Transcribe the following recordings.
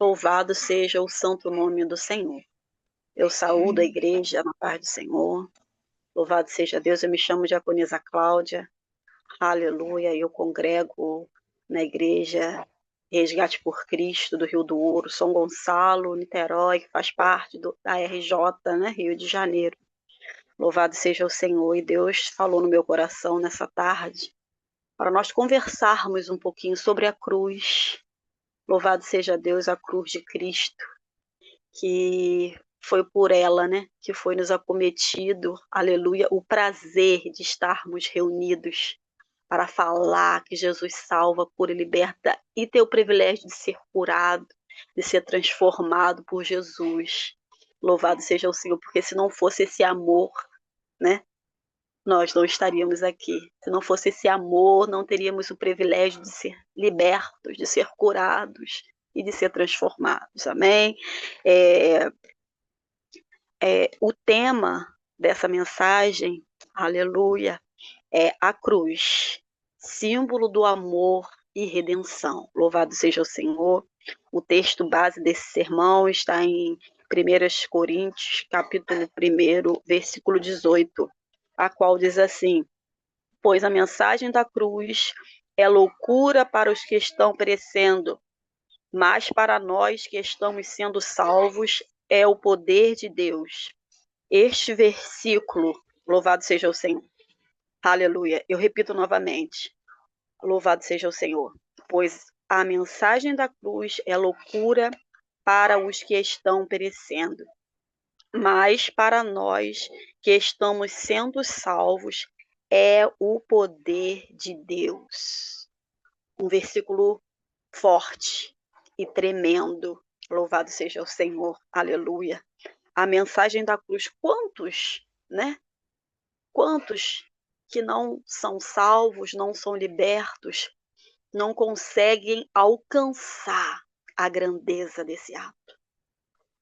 Louvado seja o santo nome do Senhor. Eu saúdo a igreja na paz do Senhor. Louvado seja Deus. Eu me chamo Diaconisa Cláudia. Aleluia. Eu congrego na igreja Resgate por Cristo do Rio do Ouro, São Gonçalo, Niterói, que faz parte da RJ, né, Rio de Janeiro. Louvado seja o Senhor. E Deus falou no meu coração nessa tarde para nós conversarmos um pouquinho sobre a cruz. Louvado seja Deus, a cruz de Cristo, que foi por ela, né, que foi nos acometido, aleluia, o prazer de estarmos reunidos para falar que Jesus salva, cura e liberta e ter o privilégio de ser curado, de ser transformado por Jesus. Louvado seja o Senhor, porque se não fosse esse amor, né, nós não estaríamos aqui. Se não fosse esse amor, não teríamos o privilégio de ser libertos, de ser curados e de ser transformados. Amém? O tema dessa mensagem, aleluia, é a cruz, símbolo do amor e redenção. Louvado seja o Senhor. O texto base desse sermão está em 1 Coríntios, capítulo 1, versículo 18, a qual diz assim: pois a mensagem da cruz é loucura para os que estão perecendo, mas para nós que estamos sendo salvos é o poder de Deus. Este versículo, louvado seja o Senhor, aleluia, eu repito novamente, louvado seja o Senhor, pois a mensagem da cruz é loucura para os que estão perecendo, mas para nós que estamos sendo salvos é o poder de Deus. Um versículo forte e tremendo, louvado seja o Senhor, aleluia. A mensagem da cruz, quantos, né? Quantos que não são salvos, não são libertos, não conseguem alcançar a grandeza desse ato,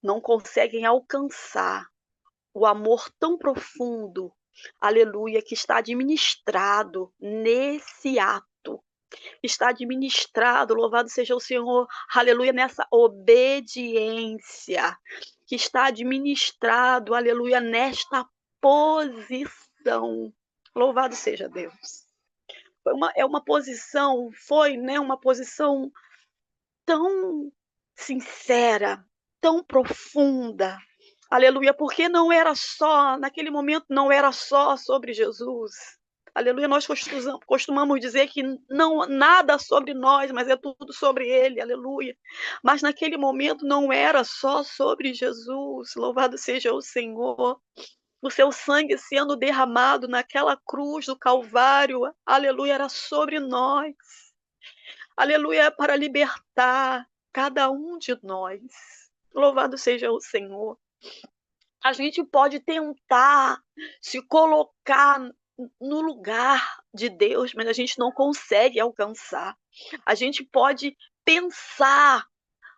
não conseguem alcançar o amor tão profundo, aleluia, que está administrado nesse ato, está administrado, louvado seja o Senhor, aleluia, nessa obediência, que está administrado, aleluia, nesta posição. Louvado seja Deus. É uma posição, né, uma posição tão sincera, tão profunda, aleluia, porque não era só, naquele momento não era só sobre Jesus, aleluia, nós costumamos dizer que não nada sobre nós, mas é tudo sobre ele, aleluia, mas naquele momento não era só sobre Jesus, louvado seja o Senhor, o seu sangue sendo derramado naquela cruz do Calvário, aleluia, era sobre nós, aleluia, para libertar cada um de nós. Louvado seja o Senhor. A gente pode tentar se colocar no lugar de Deus, mas a gente não consegue alcançar. A gente pode pensar,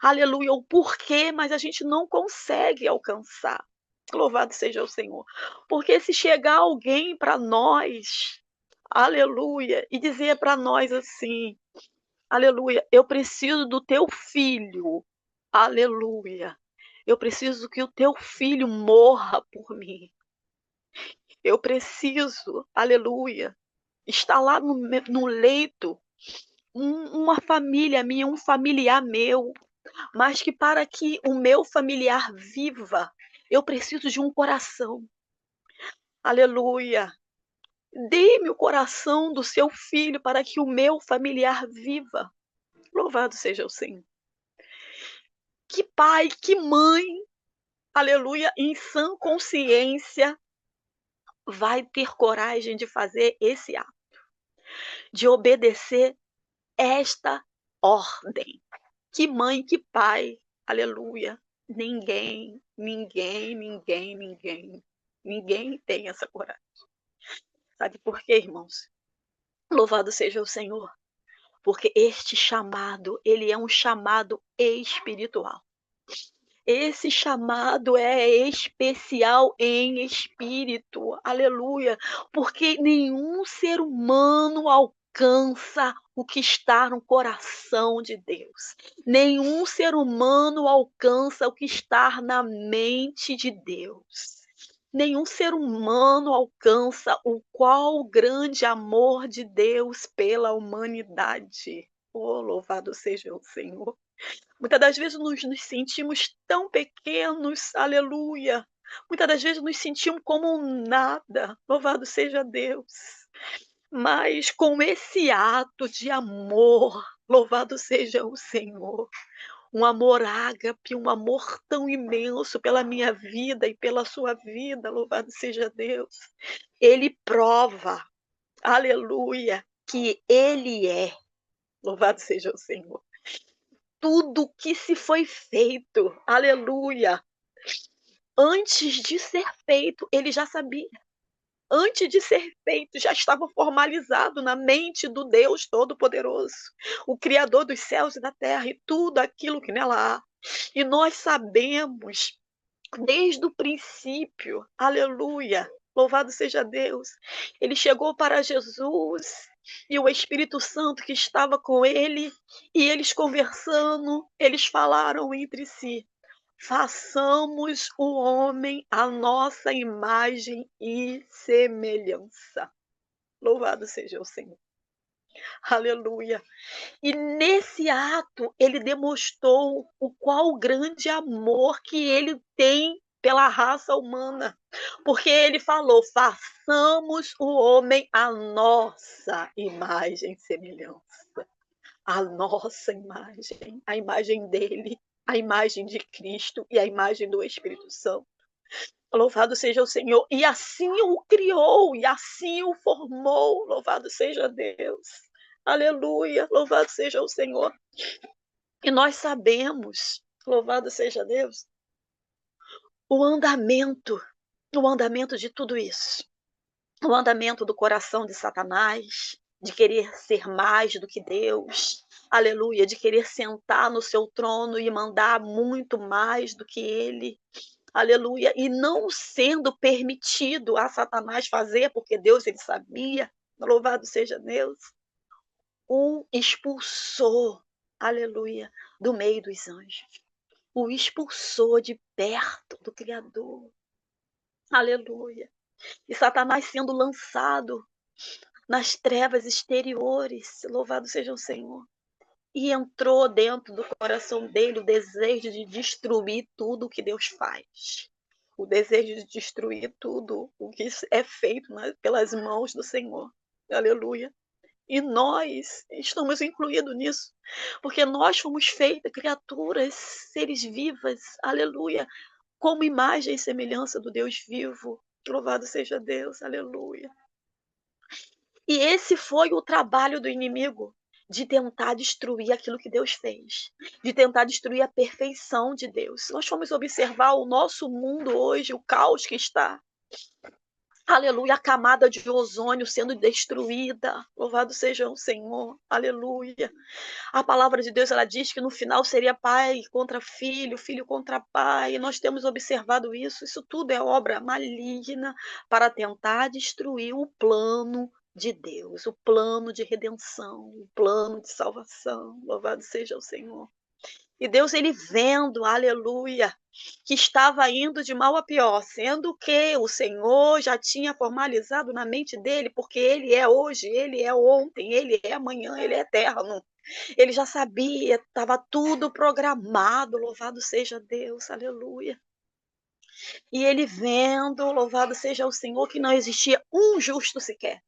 aleluia, o porquê, mas a gente não consegue alcançar. Louvado seja o Senhor. Porque se chegar alguém para nós, aleluia, e dizer para nós assim: aleluia, eu preciso do teu filho. Aleluia. Eu preciso que o teu filho morra por mim. Eu preciso, aleluia, estar lá no leito, uma família minha, um familiar meu, mas que para que o meu familiar viva, eu preciso de um coração. Aleluia. Dê-me o coração do seu filho para que o meu familiar viva. Louvado seja o Senhor. Que pai, que mãe, aleluia, em sã consciência, vai ter coragem de fazer esse ato, de obedecer esta ordem? Que mãe, que pai, aleluia. Ninguém, ninguém, ninguém, ninguém, ninguém tem essa coragem. Sabe por quê, irmãos? Louvado seja o Senhor, porque este chamado, ele é um chamado espiritual. Esse chamado é especial em espírito, aleluia, porque nenhum ser humano alcança o que está no coração de Deus. Nenhum ser humano alcança o que está na mente de Deus. Nenhum ser humano alcança o qual grande amor de Deus pela humanidade. Oh, louvado seja o Senhor. Muitas das vezes nos sentimos tão pequenos, aleluia. Muitas das vezes nos sentimos como um nada, louvado seja Deus. Mas com esse ato de amor, louvado seja o Senhor, um amor ágape, um amor tão imenso pela minha vida e pela sua vida, louvado seja Deus. Ele prova, aleluia, que Ele é, louvado seja o Senhor. Tudo que se foi feito, aleluia, antes de ser feito, Ele já sabia. Antes de ser feito, já estava formalizado na mente do Deus Todo-Poderoso, o Criador dos céus e da terra e tudo aquilo que nela há. E nós sabemos, desde o princípio, aleluia, louvado seja Deus, ele chegou para Jesus e o Espírito Santo que estava com ele, e eles conversando, eles falaram entre si: façamos o homem à nossa imagem e semelhança. Louvado seja o Senhor. Aleluia. E nesse ato, ele demonstrou o qual grande amor que ele tem pela raça humana. Porque ele falou: façamos o homem à nossa imagem e semelhança. A nossa imagem, a imagem dele, a imagem de Cristo e a imagem do Espírito Santo. Louvado seja o Senhor. E assim o criou, e assim o formou. Louvado seja Deus. Aleluia. Louvado seja o Senhor. E nós sabemos, louvado seja Deus, o andamento de tudo isso. O andamento do coração de Satanás, de querer ser mais do que Deus, aleluia, de querer sentar no seu trono e mandar muito mais do que ele, aleluia, e não sendo permitido a Satanás fazer, porque Deus ele sabia, louvado seja Deus, o expulsou, aleluia, do meio dos anjos, o expulsou de perto do Criador, aleluia, e Satanás sendo lançado nas trevas exteriores, louvado seja o Senhor. E entrou dentro do coração dele o desejo de destruir tudo o que Deus faz. O desejo de destruir tudo o que é feito pelas mãos do Senhor. Aleluia. E nós estamos incluídos nisso, porque nós fomos feitas criaturas, seres vivas, aleluia, como imagem e semelhança do Deus vivo. Louvado seja Deus, aleluia. E esse foi o trabalho do inimigo, de tentar destruir aquilo que Deus fez, de tentar destruir a perfeição de Deus. Nós fomos observar o nosso mundo hoje, o caos que está. Aleluia, a camada de ozônio sendo destruída. Louvado seja o Senhor. Aleluia. A palavra de Deus, ela diz que no final seria pai contra filho, filho contra pai. E nós temos observado isso. Isso tudo é obra maligna para tentar destruir o plano de Deus, o plano de redenção, o plano de salvação. Louvado seja o Senhor. E Deus, ele vendo, aleluia, que estava indo de mal a pior, sendo que o Senhor já tinha formalizado na mente dele, porque ele é hoje, ele é ontem, ele é amanhã, ele é eterno. Ele já sabia, estava tudo programado, louvado seja Deus, aleluia. E ele vendo, louvado seja o Senhor, que não existia um justo sequer.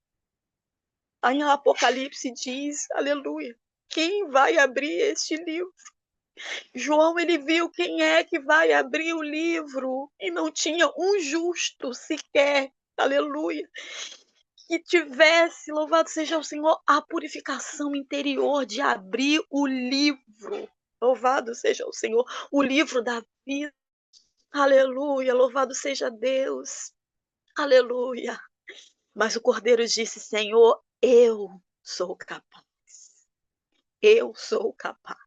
Aí em Apocalipse diz, aleluia, quem vai abrir este livro? João, ele viu quem é que vai abrir o livro e não tinha um justo sequer, aleluia, que tivesse, louvado seja o Senhor, a purificação interior de abrir o livro, louvado seja o Senhor, o livro da vida, aleluia, louvado seja Deus, aleluia. Mas o Cordeiro disse, Senhor, eu sou capaz, eu sou capaz.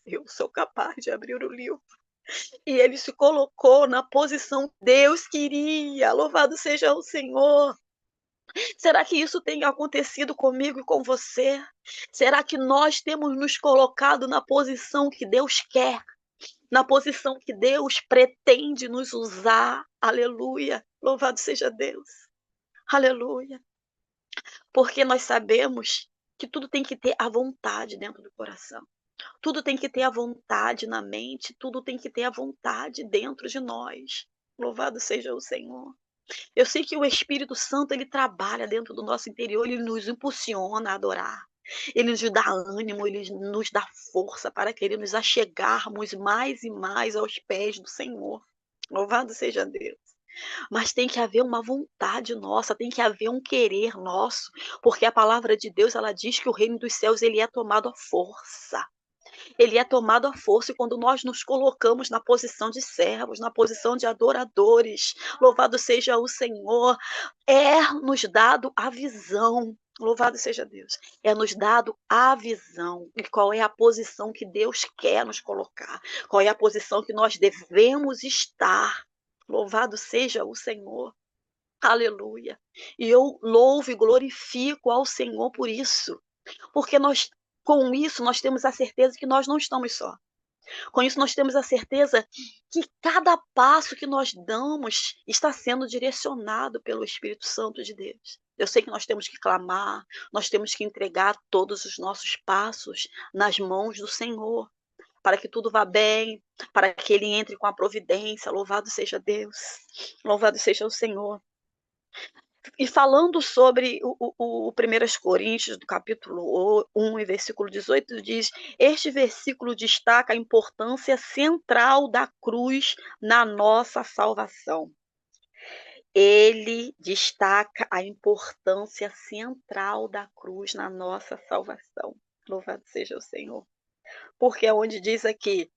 Eu sou capaz de abrir o livro. E ele se colocou na posição que Deus queria. Louvado seja o Senhor. Será que isso tem acontecido comigo e com você? Será que nós temos nos colocado na posição que Deus quer? Na posição que Deus pretende nos usar? Aleluia! Louvado seja Deus! Aleluia! Porque nós sabemos que tudo tem que ter a vontade dentro do coração. Tudo tem que ter a vontade na mente, tudo tem que ter a vontade dentro de nós. Louvado seja o Senhor. Eu sei que o Espírito Santo, ele trabalha dentro do nosso interior, ele nos impulsiona a adorar. Ele nos dá ânimo, ele nos dá força para querer nos achegarmos mais e mais aos pés do Senhor. Louvado seja Deus. Mas tem que haver uma vontade nossa, tem que haver um querer nosso, porque a palavra de Deus, ela diz que o reino dos céus, ele é tomado à força. Ele é tomado à força, e quando nós nos colocamos na posição de servos, na posição de adoradores, louvado seja o Senhor, é nos dado a visão. Louvado seja Deus. É nos dado a visão de qual é a posição que Deus quer nos colocar, qual é a posição que nós devemos estar. Louvado seja o Senhor. Aleluia. E eu louvo e glorifico ao Senhor por isso. Porque com isso, nós temos a certeza que nós não estamos só. Com isso, nós temos a certeza que cada passo que nós damos está sendo direcionado pelo Espírito Santo de Deus. Eu sei que nós temos que clamar, nós temos que entregar todos os nossos passos nas mãos do Senhor, para que tudo vá bem, para que Ele entre com a providência. Louvado seja Deus, louvado seja o Senhor. E falando sobre o 1 Coríntios, do capítulo 1, versículo 18, diz: este versículo destaca a importância central da cruz na nossa salvação. Ele destaca a importância central da cruz na nossa salvação. Louvado seja o Senhor. Porque é onde diz aqui: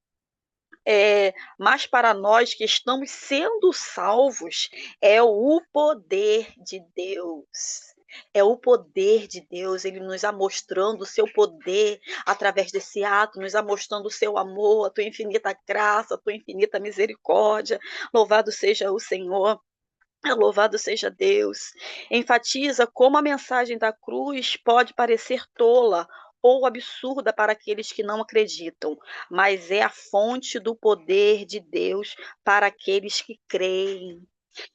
mas para nós que estamos sendo salvos, é o poder de Deus. É o poder de Deus, ele nos mostrando o seu poder através desse ato, nos mostrando o seu amor, a tua infinita graça, a tua infinita misericórdia. Louvado seja o Senhor. Louvado seja Deus. Enfatiza como a mensagem da cruz pode parecer tola ou absurda para aqueles que não acreditam, mas é a fonte do poder de Deus para aqueles que creem.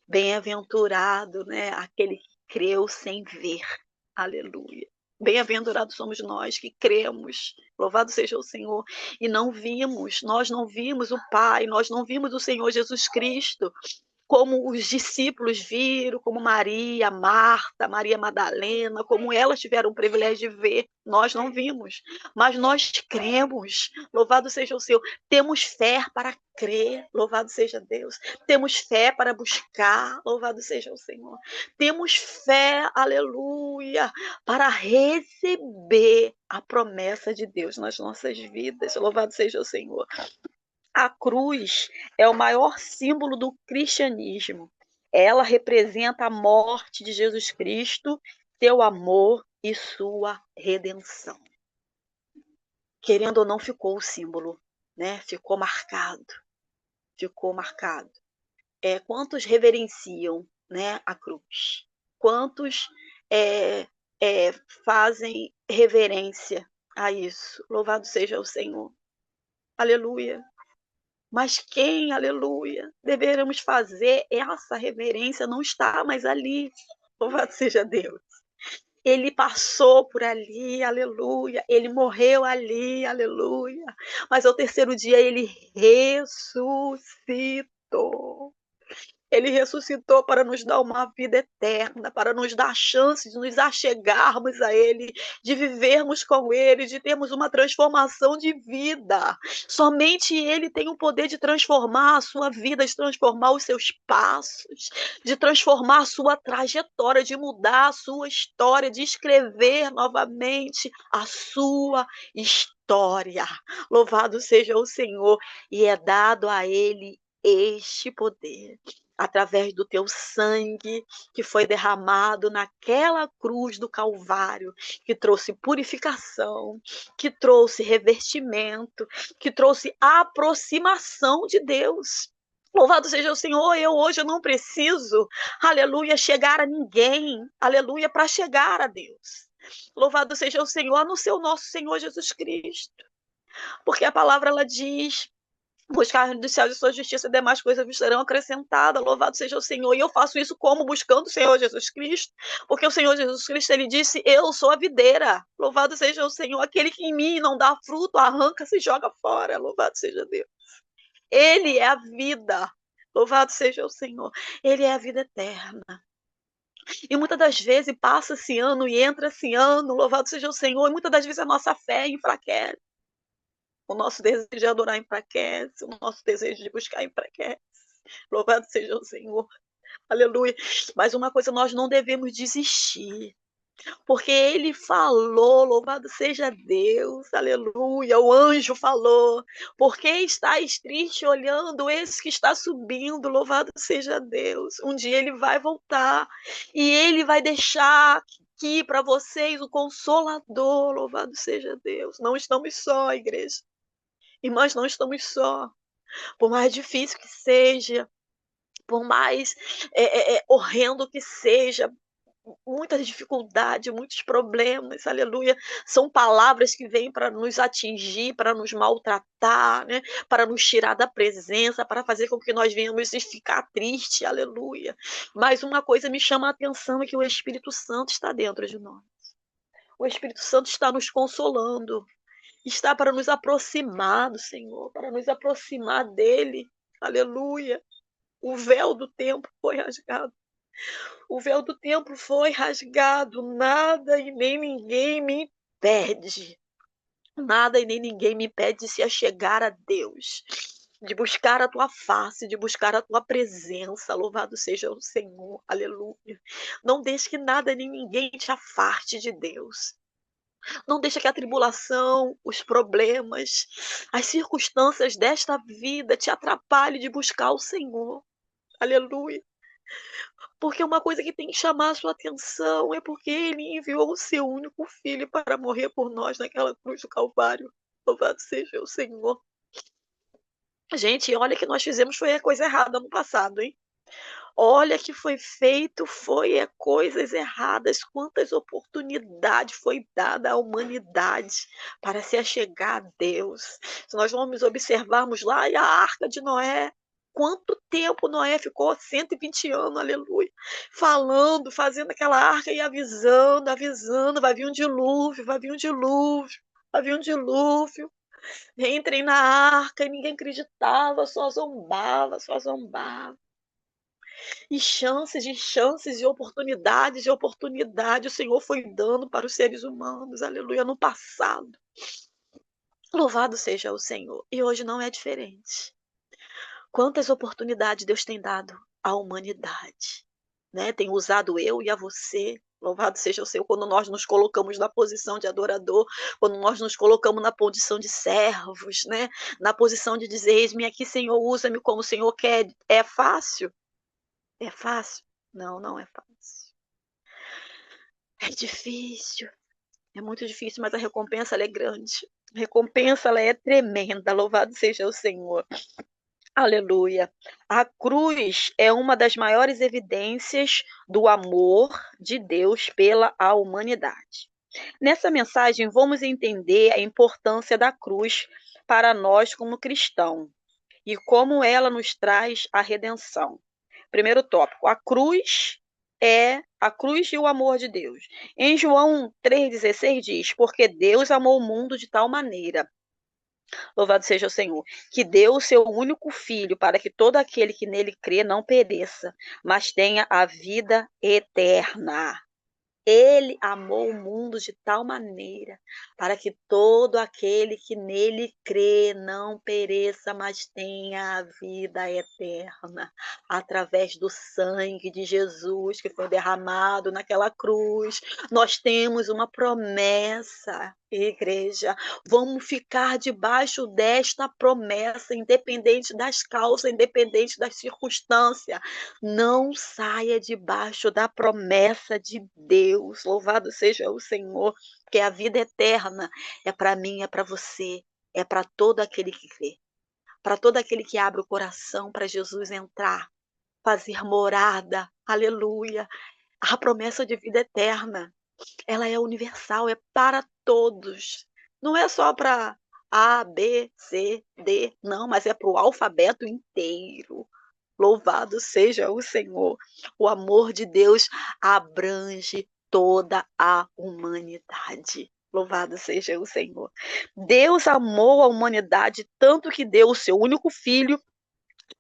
Bem-aventurado, né, aquele que creu sem ver. Aleluia. Bem-aventurados somos nós que cremos, louvado seja o Senhor, e nós não vimos o Pai, nós não vimos o Senhor Jesus Cristo, como os discípulos viram, como Maria, Marta, Maria Madalena, como elas tiveram o privilégio de ver, nós não vimos, mas nós cremos, louvado seja o Senhor, temos fé para crer, louvado seja Deus, temos fé para buscar, louvado seja o Senhor, temos fé, aleluia, para receber a promessa de Deus nas nossas vidas, louvado seja o Senhor. A cruz é o maior símbolo do cristianismo. Ela representa a morte de Jesus Cristo, seu amor e sua redenção. Querendo ou não, ficou o símbolo, né? Ficou marcado. Ficou marcado. Quantos reverenciam, né, a cruz? Quantos fazem reverência a isso? Louvado seja o Senhor. Aleluia. Mas quem, aleluia, deveremos fazer essa reverência não está mais ali. Louvado seja Deus. Ele passou por ali, aleluia. Ele morreu ali, aleluia. Mas ao terceiro dia ele ressuscitou. Ele ressuscitou para nos dar uma vida eterna, para nos dar a chance de nos achegarmos a Ele, de vivermos com Ele, de termos uma transformação de vida. Somente Ele tem o poder de transformar a sua vida, de transformar os seus passos, de transformar a sua trajetória, de mudar a sua história, de escrever novamente a sua história. Louvado seja o Senhor, e é dado a Ele este poder, através do teu sangue que foi derramado naquela cruz do Calvário, que trouxe purificação, que trouxe revestimento, que trouxe aproximação de Deus. Louvado seja o Senhor, hoje eu não preciso, aleluia, chegar a ninguém, aleluia, para chegar a Deus. Louvado seja o Senhor, a não ser o nosso Senhor Jesus Cristo. Porque a palavra, ela diz: buscar dos céus e sua justiça, demais coisas vos serão acrescentadas. Louvado seja o Senhor. E eu faço isso como? Buscando o Senhor Jesus Cristo. Porque o Senhor Jesus Cristo, ele disse: eu sou a videira. Louvado seja o Senhor. Aquele que em mim não dá fruto, arranca, se joga fora. Louvado seja Deus. Ele é a vida. Louvado seja o Senhor. Ele é a vida eterna. E muitas das vezes passa-se ano e entra-se ano. Louvado seja o Senhor. E muitas das vezes a nossa fé enfraquece. O nosso desejo de adorar enfraquece, o nosso desejo de buscar enfraquece. Louvado seja o Senhor. Aleluia. Mas uma coisa, nós não devemos desistir. Porque ele falou, louvado seja Deus, aleluia. O anjo falou: por que estáis triste olhando esse que está subindo? Louvado seja Deus. Um dia ele vai voltar e ele vai deixar aqui para vocês o Consolador. Louvado seja Deus. Não estamos só, igreja. Irmãs, não estamos só. Por mais difícil que seja, por mais horrendo que seja, muitas dificuldades, muitos problemas, aleluia. São palavras que vêm para nos atingir, para nos maltratar, né? Para nos tirar da presença, para fazer com que nós venhamos ficar triste, aleluia. Mas uma coisa me chama a atenção é que o Espírito Santo está dentro de nós. O Espírito Santo está nos consolando, está para nos aproximar do Senhor, para nos aproximar dele. Aleluia. O véu do templo foi rasgado. O véu do templo foi rasgado. Nada e nem ninguém me impede. Nada e nem ninguém me impede de se achegar a Deus, de buscar a tua face, de buscar a tua presença. Louvado seja o Senhor. Aleluia. Não deixe que nada nem ninguém te afaste de Deus. Não deixa que a tribulação, os problemas, as circunstâncias desta vida te atrapalhem de buscar o Senhor. Aleluia. Porque uma coisa que tem que chamar a sua atenção é porque ele enviou o seu único filho para morrer por nós naquela cruz do Calvário. Louvado seja o Senhor. Gente, olha que nós fizemos foi a coisa errada no passado, hein? Olha que foi feito, foi coisas erradas, quantas oportunidades foi dada à humanidade para se achegar a Deus. Se nós vamos observarmos lá a Arca de Noé, quanto tempo Noé ficou? 120 anos, aleluia, falando, fazendo aquela arca e avisando, avisando, vai vir um dilúvio, vai vir um dilúvio, vai vir um dilúvio. Entrem na arca e ninguém acreditava, só zombava, só zombava. E chances e oportunidades o Senhor foi dando para os seres humanos, aleluia, no passado. Louvado seja o Senhor. E hoje não é diferente. Quantas oportunidades Deus tem dado à humanidade, né? Tem usado eu e a você. Louvado seja o Senhor, quando nós nos colocamos na posição de adorador, quando nós nos colocamos na posição de servos, né? Na posição de dizer: eis-me aqui, Senhor, usa-me como o Senhor quer. É fácil? É fácil? Não, não é fácil. É difícil, é muito difícil, mas a recompensa ela é grande. A recompensa ela é tremenda, louvado seja o Senhor. Aleluia. A cruz é uma das maiores evidências do amor de Deus pela humanidade. Nessa mensagem, vamos entender a importância da cruz para nós como cristãos e como ela nos traz a redenção. Primeiro tópico, a cruz e o amor de Deus. Em João 3,16 diz: porque Deus amou o mundo de tal maneira, louvado seja o Senhor, que deu o seu único filho para que todo aquele que nele crê não pereça, mas tenha a vida eterna. Ele amou o mundo de tal maneira para que todo aquele que nele crê não pereça, mas tenha a vida eterna, através do sangue de Jesus que foi derramado naquela cruz. Nós temos uma promessa, igreja. Vamos ficar debaixo desta promessa, independente das causas, independente das circunstâncias. Não saia debaixo da promessa de Deus. Louvado seja o Senhor, porque a vida eterna é para mim, é para você, é para todo aquele que crê. para todo aquele que abre o coração para Jesus entrar, fazer morada. Aleluia. A promessa de vida eterna, ela é universal, é para todos. Não é só para A, B, C, D, não, mas é para o alfabeto inteiro. Louvado seja o Senhor. O amor de Deus abrange toda a humanidade. Louvado seja o Senhor. Deus amou a humanidade tanto que deu o seu único filho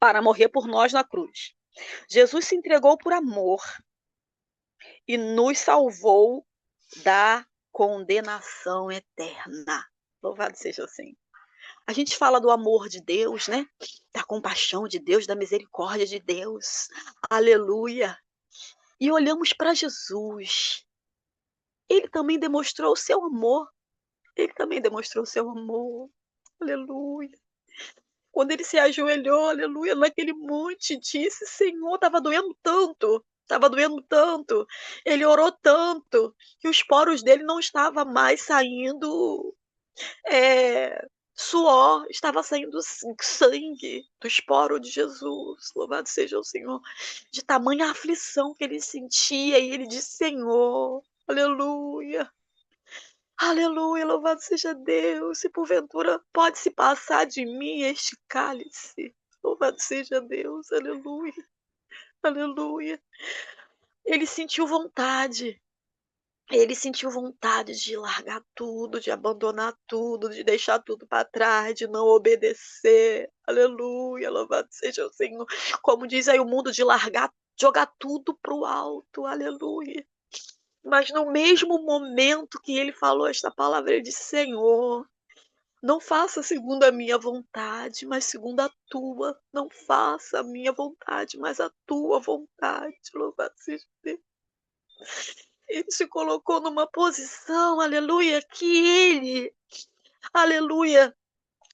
para morrer por nós na cruz. Jesus se entregou por amor e nos salvou da condenação eterna. Louvado seja o Senhor. A gente fala do amor de Deus, né? Da compaixão de Deus, da misericórdia de Deus. Aleluia. E olhamos para Jesus. Ele também demonstrou o seu amor. Ele também demonstrou o seu amor. Aleluia. Quando ele se ajoelhou, aleluia, naquele monte, disse: Senhor, estava doendo tanto. Estava doendo tanto. Ele orou tanto que os poros dele não estavam mais saindo suor, estava saindo sangue do esporo de Jesus. Louvado seja o Senhor. De tamanha aflição que ele sentia, e ele disse: Senhor, aleluia, aleluia, louvado seja Deus. Se porventura pode se passar de mim este cálice, louvado seja Deus, aleluia, aleluia. Ele sentiu vontade. Ele sentiu vontade de largar tudo, de abandonar tudo, de deixar tudo para trás, de não obedecer. Aleluia, louvado seja o Senhor. Como diz aí o mundo, de largar, jogar tudo para o alto. Aleluia. Mas no mesmo momento que ele falou esta palavra, ele disse: Senhor, não faça segundo a minha vontade, mas segundo a tua. Não faça a minha vontade, mas a tua vontade. Louvado seja Deus. Ele se colocou numa posição, aleluia, que ele, aleluia,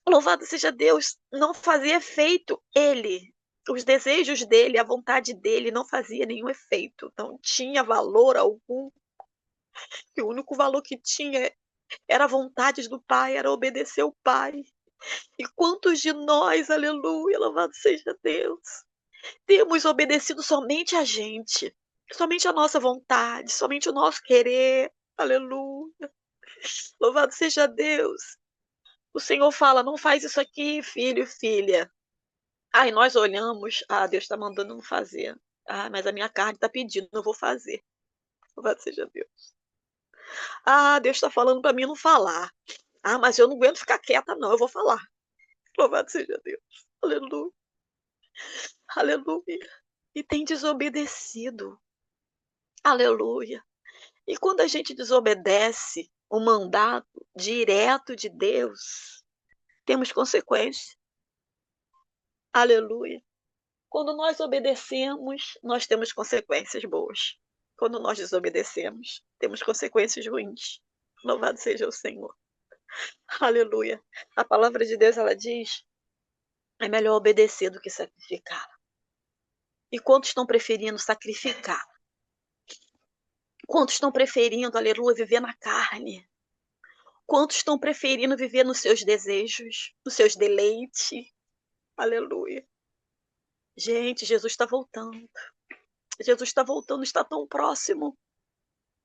louvado seja Deus, não fazia efeito. Ele, os desejos dele, a vontade dele não fazia nenhum efeito, não tinha valor algum. E o único valor que tinha era a vontade do Pai, era obedecer o Pai. E quantos de nós, aleluia, louvado seja Deus, temos obedecido somente a gente, somente a nossa vontade, somente o nosso querer, aleluia. Louvado seja Deus. O Senhor fala: não faz isso aqui, filho e filha. Aí nós olhamos: ah, Deus está mandando não fazer. Ah, mas a minha carne está pedindo, não vou fazer. Louvado seja Deus. Ah, Deus está falando para mim não falar. Ah, mas eu não aguento ficar quieta, não, eu vou falar. Louvado seja Deus. Aleluia. Aleluia. E tem desobedecido. Aleluia. E quando a gente desobedece o mandato direto de Deus, temos consequências. Aleluia. Quando nós obedecemos, nós temos consequências boas. Quando nós desobedecemos, temos consequências ruins. Louvado seja o Senhor. Aleluia. A palavra de Deus, ela diz: é melhor obedecer do que sacrificar. E quantos estão preferindo sacrificar? Quantos estão preferindo, aleluia, viver na carne? Quantos estão preferindo viver nos seus desejos, nos seus deleites? Aleluia. Gente, Jesus está voltando. Jesus está voltando, está tão próximo.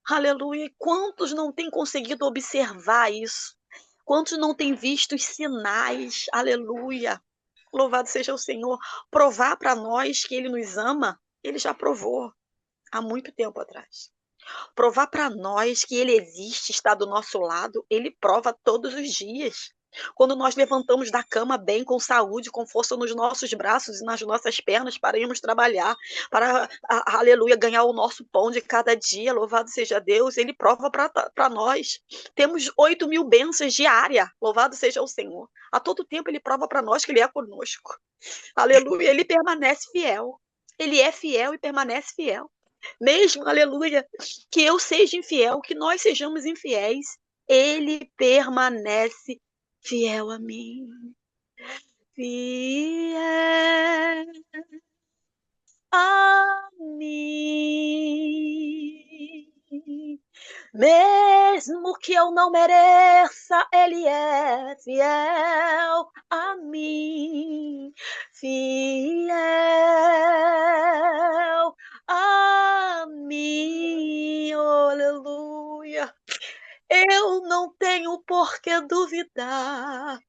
Aleluia. Quantos não têm conseguido observar isso? Quantos não têm visto os sinais? Aleluia. Louvado seja o Senhor. Provar para nós que Ele nos ama, Ele já provou há muito tempo atrás. Provar para nós que Ele existe, está do nosso lado, Ele prova todos os dias. Quando nós levantamos da cama bem, com saúde, com força nos nossos braços e nas nossas pernas para irmos trabalhar, para, aleluia, ganhar o nosso pão de cada dia, louvado seja Deus, Ele prova para nós. Temos 8.000 bênçãos diárias, louvado seja o Senhor. A todo tempo Ele prova para nós que Ele é conosco. Aleluia, Ele permanece fiel. Ele é fiel e permanece fiel. Mesmo, aleluia, que eu seja infiel, que nós sejamos infiéis, Ele permanece fiel a mim. Fiel a mim. Mesmo que eu não mereça, Ele é fiel a mim, fiel a mim, aleluia. Eu não tenho por que duvidar,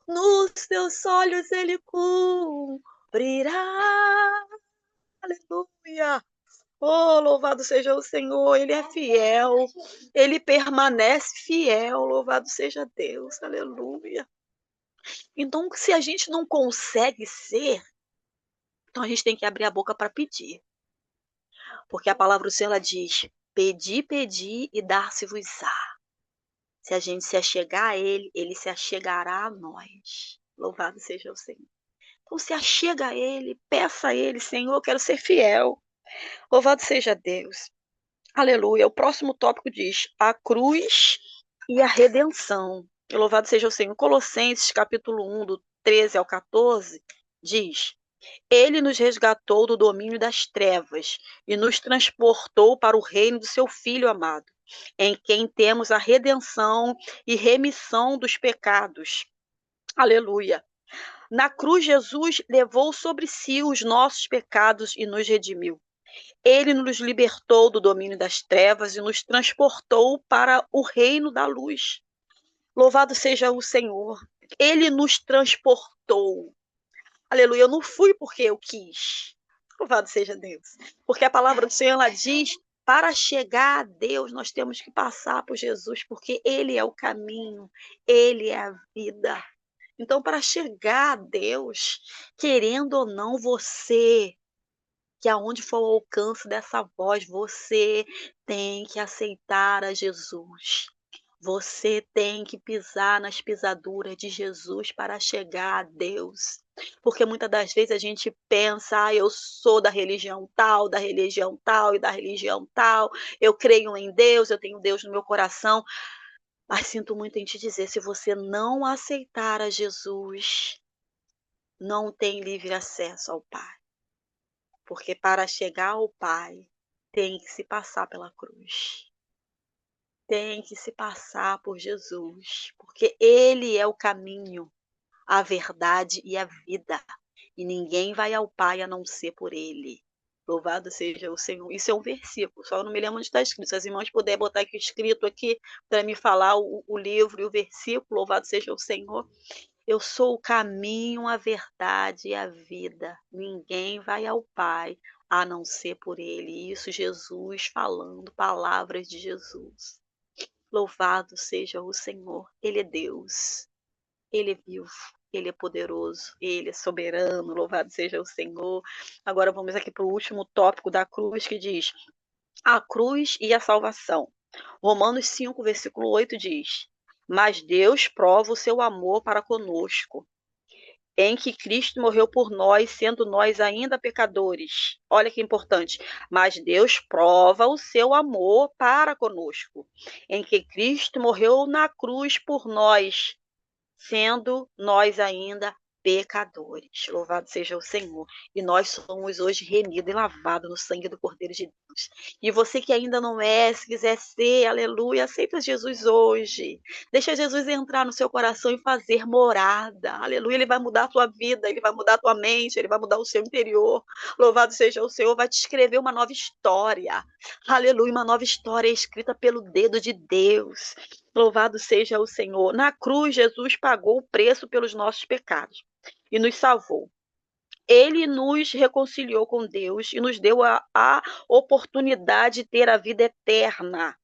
nos teus olhos ele cumprirá, aleluia. Oh, louvado seja o Senhor, ele é fiel, ele permanece fiel, louvado seja Deus, aleluia. Então, se a gente não consegue ser, então a gente tem que abrir a boca para pedir, porque a palavra do Senhor ela diz: pedi, pedi e dar-se-vos-á. Se a gente se achegar a ele, ele se achegará a nós. Louvado seja o Senhor. Então se achega a ele, peça a ele: Senhor, eu quero ser fiel. Louvado seja Deus. Aleluia. O próximo tópico diz: a cruz e a redenção. E louvado seja o Senhor. Colossenses, capítulo 1, do 13 ao 14, diz: ele nos resgatou do domínio das trevas e nos transportou para o reino do seu Filho amado, em quem temos a redenção e remissão dos pecados. Aleluia. Na cruz, Jesus levou sobre si os nossos pecados e nos redimiu. Ele nos libertou do domínio das trevas e nos transportou para o reino da luz. Louvado seja o Senhor. Ele nos transportou. Aleluia. Eu não fui porque eu quis. Louvado seja Deus. Porque a palavra do Senhor ela diz: para chegar a Deus, nós temos que passar por Jesus, porque Ele é o caminho, Ele é a vida. Então, para chegar a Deus, querendo ou não, você, que aonde for o alcance dessa voz, você tem que aceitar a Jesus. Você tem que pisar nas pisaduras de Jesus para chegar a Deus. Porque muitas das vezes a gente pensa: eu sou da religião tal, da religião tal e da religião tal, eu creio em Deus, eu tenho Deus no meu coração. Mas sinto muito em te dizer, se você não aceitar a Jesus, não tem livre acesso ao Pai. Porque para chegar ao Pai, tem que se passar pela cruz. Tem que se passar por Jesus, porque Ele é o caminho, a verdade e a vida. E ninguém vai ao Pai a não ser por Ele. Louvado seja o Senhor. Isso é um versículo, só não me lembro onde está escrito. Se as irmãs puderem botar aqui escrito aqui para me falar o livro e o versículo, louvado seja o Senhor. Eu sou o caminho, a verdade e a vida. Ninguém vai ao Pai a não ser por Ele. Isso Jesus falando, palavras de Jesus. Louvado seja o Senhor. Ele é Deus. Ele é vivo. Ele é poderoso. Ele é soberano. Louvado seja o Senhor. Agora vamos aqui para o último tópico da cruz que diz: a cruz e a salvação. Romanos 5, versículo 8 diz: mas Deus prova o seu amor para conosco, em que Cristo morreu por nós, sendo nós ainda pecadores. Olha que importante. Mas Deus prova o seu amor para conosco, em que Cristo morreu na cruz por nós, sendo nós ainda pecadores. Louvado seja o Senhor. E nós somos hoje remidos e lavados no sangue do Cordeiro de Deus. E você que ainda não é, se quiser ser, aleluia, aceita Jesus hoje. Deixa Jesus entrar no seu coração e fazer morada. Aleluia, ele vai mudar a tua vida, ele vai mudar a tua mente, ele vai mudar o seu interior. Louvado seja o Senhor, vai te escrever uma nova história. Aleluia, uma nova história escrita pelo dedo de Deus. Louvado seja o Senhor. Na cruz, Jesus pagou o preço pelos nossos pecados e nos salvou. Ele nos reconciliou com Deus e nos deu a oportunidade de ter a vida eterna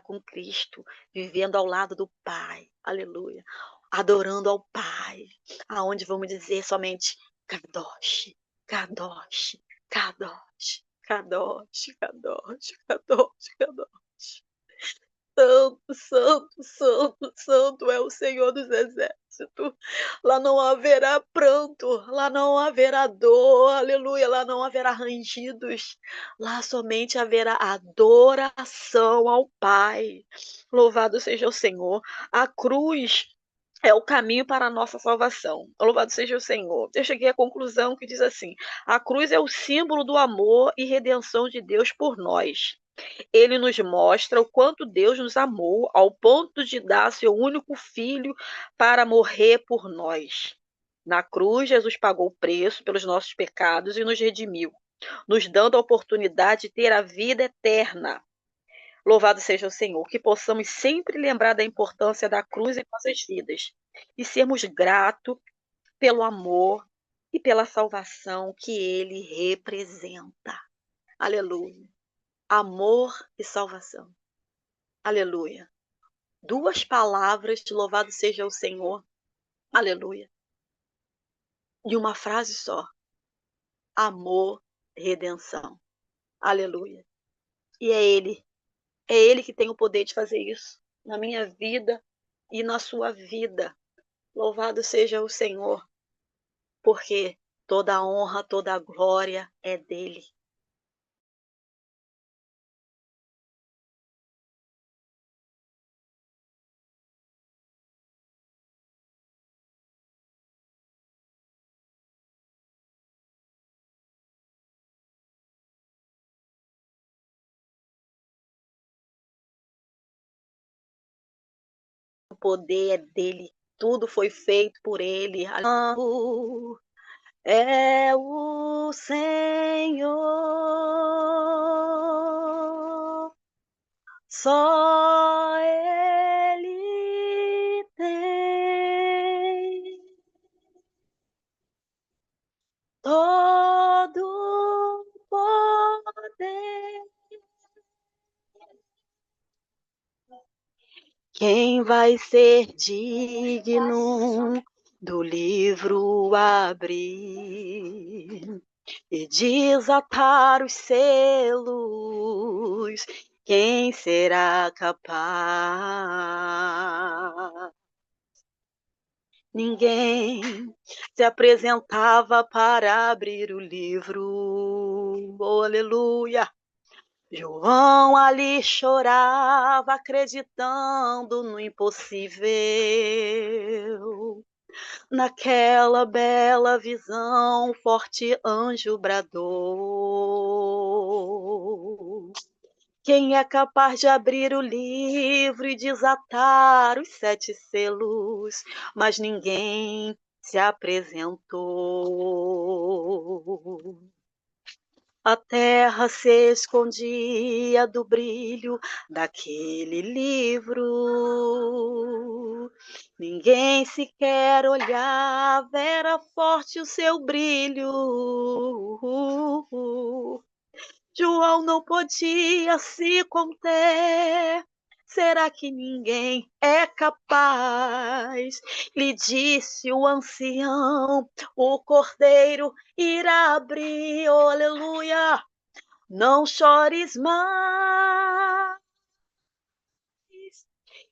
com Cristo, vivendo ao lado do Pai, aleluia, adorando ao Pai, aonde vamos dizer somente Kadosh, Kadosh, Kadosh, Kadosh, Kadosh, Kadosh, Kadosh. Santo, santo, santo, santo é o Senhor dos exércitos. Lá não haverá pranto, lá não haverá dor, aleluia, lá não haverá rangidos, lá somente haverá adoração ao Pai. Louvado seja o Senhor. A cruz é o caminho para a nossa salvação. Louvado seja o Senhor. Eu cheguei à conclusão que diz assim: a cruz é o símbolo do amor e redenção de Deus por nós. Ele nos mostra o quanto Deus nos amou ao ponto de dar seu único filho para morrer por nós. Na cruz, Jesus pagou o preço pelos nossos pecados e nos redimiu, nos dando a oportunidade de ter a vida eterna. Louvado seja o Senhor, que possamos sempre lembrar da importância da cruz em nossas vidas e sermos gratos pelo amor e pela salvação que ele representa. Aleluia. Amor e salvação. Aleluia. Duas palavras, louvado seja o Senhor. Aleluia. E uma frase só: amor, redenção. Aleluia. E é Ele que tem o poder de fazer isso na minha vida e na sua vida. Louvado seja o Senhor, porque toda a honra, toda a glória é dele. O poder é dele. Tudo foi feito por ele. É o Senhor, só Ele tem todo o poder. Quem vai ser digno do livro abrir e desatar os selos? Quem será capaz? Ninguém se apresentava para abrir o livro. Oh, aleluia! João ali chorava, acreditando no impossível. Naquela bela visão, forte anjo bradou. Quem é capaz de abrir o livro e desatar os 7 selos? Mas ninguém se apresentou. A terra se escondia do brilho daquele livro. Ninguém sequer olhava, era forte o seu brilho. João não podia se conter. Será que ninguém é capaz? Lhe disse o ancião, o cordeiro irá abrir, oh, aleluia. Não chores mais.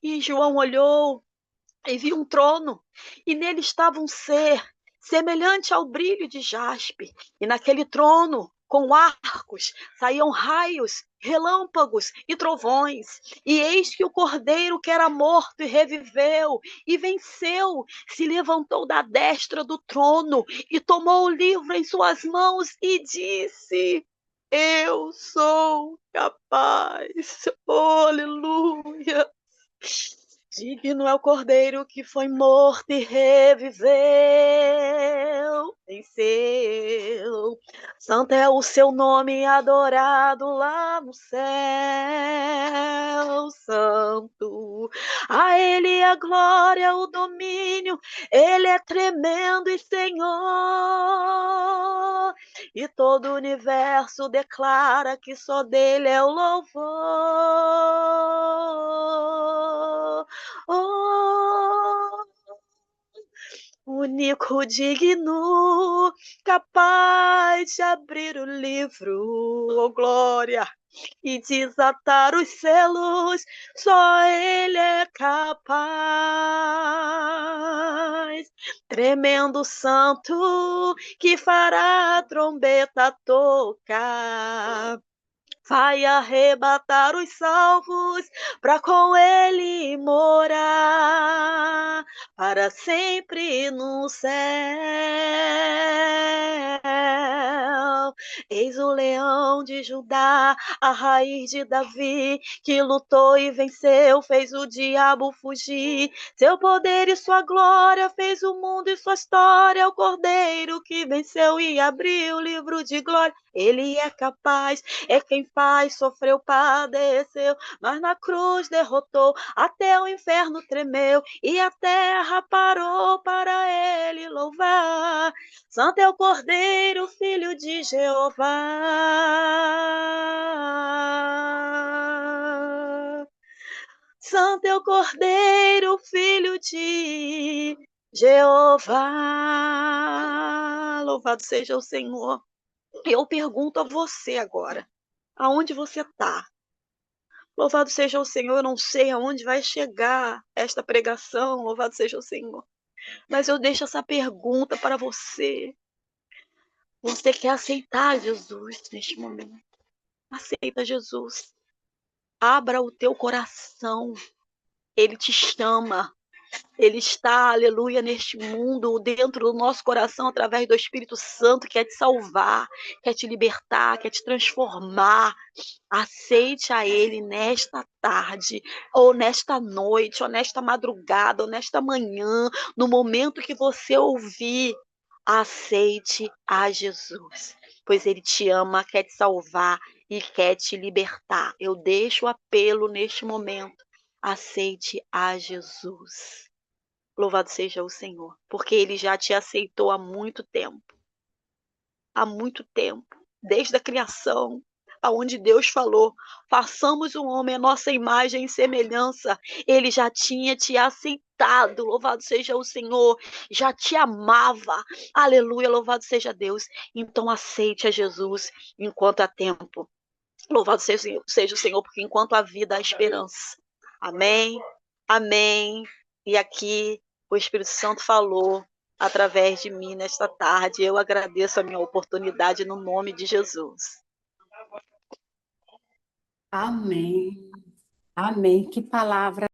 E João olhou e viu um trono, e nele estava um ser semelhante ao brilho de jaspe, e naquele trono, com arcos, saíam raios, relâmpagos e trovões. E eis que o cordeiro que era morto e reviveu, e venceu, se levantou da destra do trono, e tomou o livro em suas mãos, e disse: eu sou capaz. Oh, aleluia. Digno é o cordeiro que foi morto e reviveu, venceu. Santo é o seu nome, adorado lá no céu. Santo, a ele a glória, o domínio, ele é tremendo e Senhor. E todo o universo declara que só dele é o louvor. Oh, único digno, capaz de abrir o livro, oh glória, e desatar os selos, só ele é capaz. Tremendo santo que fará a trombeta tocar, vai arrebatar os salvos para com ele morar, para sempre no céu. Eis o leão de Judá, a raiz de Davi, que lutou e venceu, fez o diabo fugir. Seu poder e sua glória fez o mundo e sua história. O cordeiro que venceu e abriu o livro de glória. Ele é capaz, é quem faz, sofreu, padeceu, mas na cruz derrotou, até o inferno tremeu e a terra parou para ele louvar. Santo é o Cordeiro, filho de Jeová. Santo é o Cordeiro, filho de Jeová. Louvado seja o Senhor. Eu pergunto a você agora, aonde você está? Louvado seja o Senhor, eu não sei aonde vai chegar esta pregação, louvado seja o Senhor. Mas eu deixo essa pergunta para você. Você quer aceitar Jesus neste momento? Aceita Jesus. Abra o teu coração. Ele te chama. Ele está, aleluia, neste mundo, dentro do nosso coração, através do Espírito Santo, quer te salvar, quer te libertar, quer te transformar. Aceite a Ele nesta tarde, ou nesta noite, ou nesta madrugada, ou nesta manhã, no momento que você ouvir. Aceite a Jesus, pois Ele te ama, quer te salvar e quer te libertar. Eu deixo o apelo neste momento. Aceite a Jesus. Louvado seja o Senhor, porque Ele já te aceitou há muito tempo. Há muito tempo, desde a criação, aonde Deus falou, façamos um homem à nossa imagem e semelhança. Ele já tinha te aceitado, louvado seja o Senhor, já te amava. Aleluia, louvado seja Deus. Então aceite a Jesus enquanto há tempo. Louvado seja o Senhor, porque enquanto há vida, há esperança. Amém, amém. E aqui o Espírito Santo falou através de mim nesta tarde. Eu agradeço a minha oportunidade no nome de Jesus. Amém. Amém. Que palavra